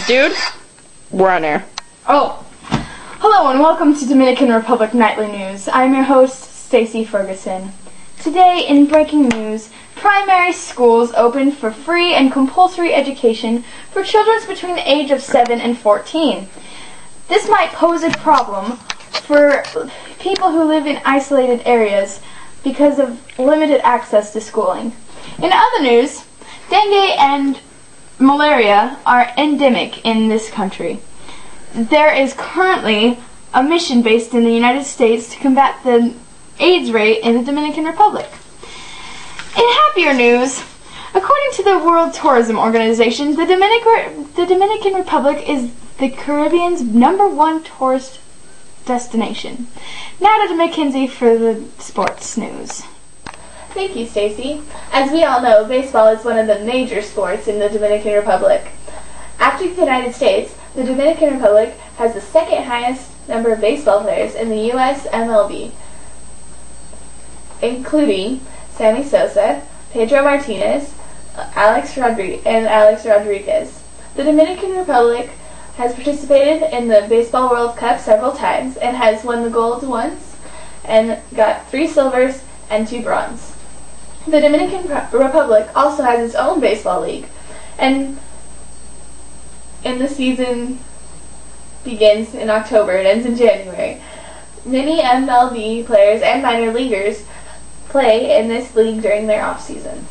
Dude, we're on air. Oh, hello and welcome to Dominican Republic Nightly News. I'm your host, Stacey Ferguson. Today in breaking news, primary schools open for free and compulsory education for children between the age of 7 and 14. This might pose a problem for people who live in isolated areas because of limited access to schooling. In other news, dengue and malaria are endemic in this country. There is currently a mission based in the United States to combat the AIDS rate in the Dominican Republic. In happier news, according to the World Tourism Organization, the Dominican Republic is the Caribbean's #1 tourist destination. Now to Mackenzie for the sports news. Thank you, Stacey. As we all know, baseball is one of the major sports in the Dominican Republic. After the United States, the Dominican Republic has the second highest number of baseball players in the U.S. MLB, including Sammy Sosa, Pedro Martinez, Alex Rodriguez. The Dominican Republic has participated in the Baseball World Cup several times and has won the gold once and got 3 silvers and 2 bronze. The Dominican Republic also has its own baseball league, and the season begins in October and ends in January. Many MLB players and minor leaguers play in this league during their off-season.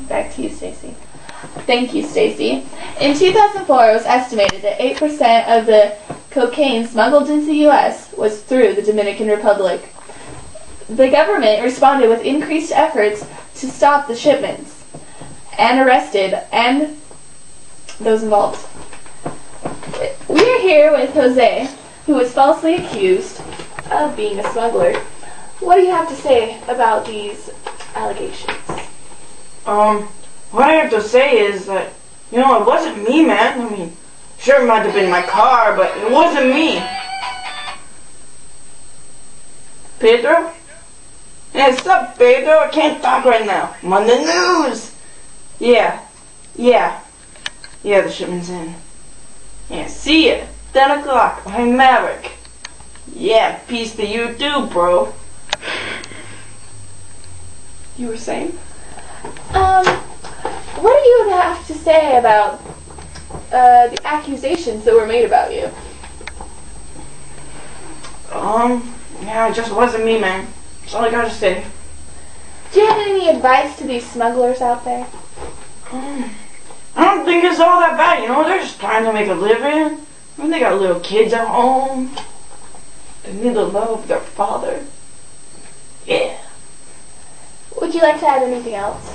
Back to you, Stacey. Thank you, Stacey. In 2004, it was estimated that 8% of the cocaine smuggled into the U.S. was through the Dominican Republic. The government responded with increased efforts to stop the shipments and arrested and those involved. We are here with Jose, who was falsely accused of being a smuggler. What do you have to say about these allegations? What I have to say is that, it wasn't me, man. I mean, sure it might have been my car, but it wasn't me. Pedro? Hey, stop, Pedro. I can't talk right now. I'm on the news. Yeah, the shipment's in. Yeah, see ya. 10 o'clock. I'm Maverick. Yeah, peace to you too, bro. You were saying? What do you have to say about the accusations that were made about you? Yeah, it just wasn't me, man. That's all I gotta say. Do you have any advice to these smugglers out there? I don't think it's all that bad, they're just trying to make a living. I mean, they got little kids at home. They need the love of their father. Yeah. Would you like to add anything else?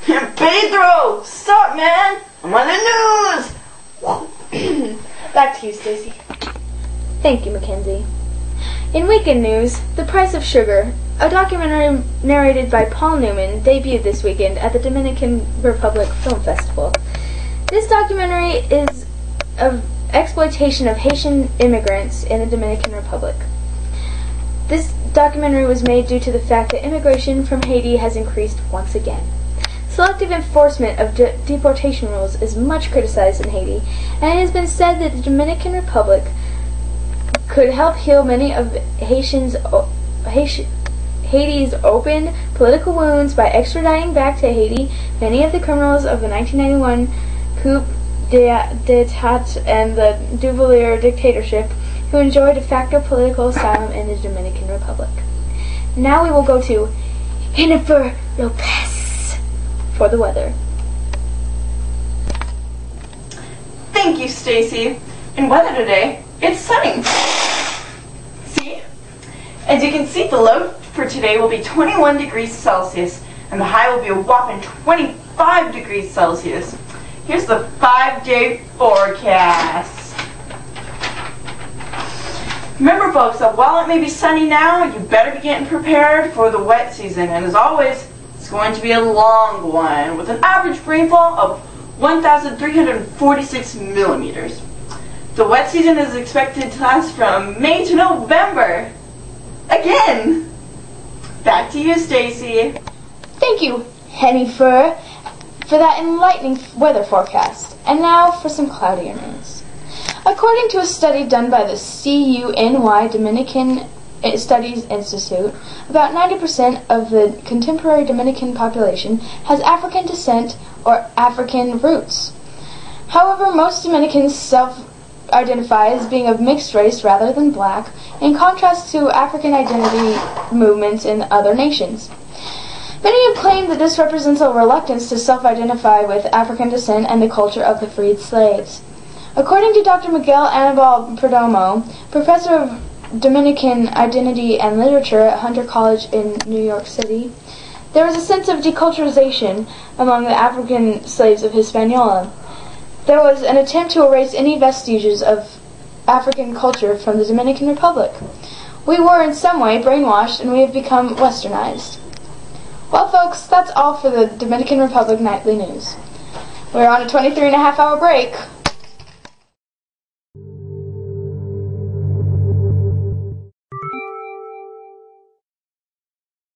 Pedro! Stop, man! I'm on the news! Back to you, Stacey. Thank you, Mackenzie. In weekend news, The Price of Sugar, a documentary narrated by Paul Newman, debuted this weekend at the Dominican Republic Film Festival. This documentary is of exploitation of Haitian immigrants in the Dominican Republic. This documentary was made due to the fact that immigration from Haiti has increased once again. Selective enforcement of deportation rules is much criticized in Haiti, and it has been said that the Dominican Republic could help heal many of Haiti's open political wounds by extraditing back to Haiti many of the criminals of the 1991 coup d'etat and the Duvalier dictatorship who enjoy de facto political asylum in the Dominican Republic. Now we will go to Jennifer Lopez for the weather. Thank you, Stacey. In weather today, it's sunny. See? As you can see, the low for today will be 21 degrees Celsius, and the high will be a whopping 25 degrees Celsius. Here's the 5-day forecast. Remember, folks, that while it may be sunny now, you better be getting prepared for the wet season. And as always, it's going to be a long one, with an average rainfall of 1,346 millimeters. The wet season is expected to last from May to November. Again! Back to you, Stacey. Thank you, Jennifer. for that enlightening weather forecast. And now for some cloudier news. According to a study done by the CUNY Dominican Studies Institute, about 90% of the contemporary Dominican population has African descent or African roots. However, most Dominicans self-identify as being of mixed race rather than black, in contrast to African identity movements in other nations. Many have claimed that this represents a reluctance to self-identify with African descent and the culture of the freed slaves. According to Dr. Miguel Anibal Perdomo, professor of Dominican Identity and Literature at Hunter College in New York City, there was a sense of deculturization among the African slaves of Hispaniola. There was an attempt to erase any vestiges of African culture from the Dominican Republic. We were in some way brainwashed and we have become westernized. Well, folks, that's all for the Dominican Republic Nightly News. We're on a 23-and-a-half-hour break.